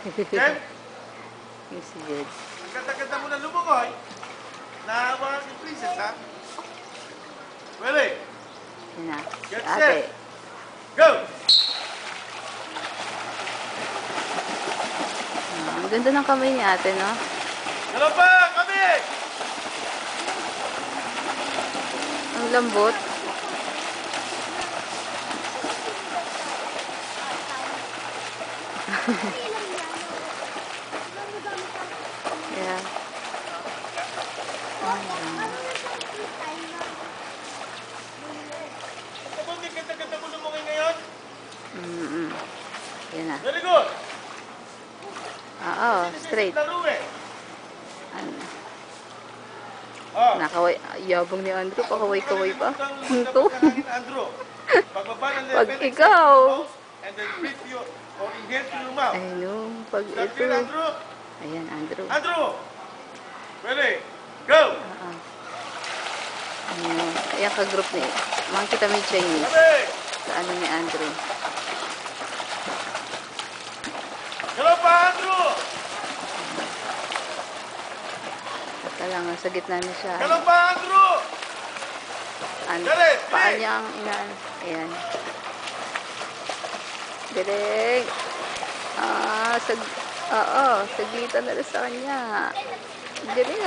Jen, Yung si Jed. ang ganda-ganda mo na lumungoy. Nahawa si Princess, ha? Ready? Yan na. Get Ate. set. Go! Ang ganda ng kamay ni ate, no? Dalawa pa! Kami! Ang lambot. Yeah. Ang ganda-ganda mo lumungoy ngayon. Yan na. Very good. Oo, straight. Laro eh. Ano? Oh. Nakaway. Yabang ni Andrew. Pakaway-kaway pa. Punto. Andrew. Pagbaba ng Pag level, ikaw. and then breathe you or inhale through your mouth. Ayun. Pag Start ito. here, Andrew. Ayan, Andrew. Andrew. Ready? Go. Ayun. Ayan ka-group ni. Makikita mo yung Chinese. Kami. Sa ano ni Andrew. Dalawa pa, Andrew. Basta lang, sa gitna na siya. Dalawa pa, Andrew. Paan niya ang inaan. Ayan. Direk. Oo, saglitan na rin sa kanya. Direk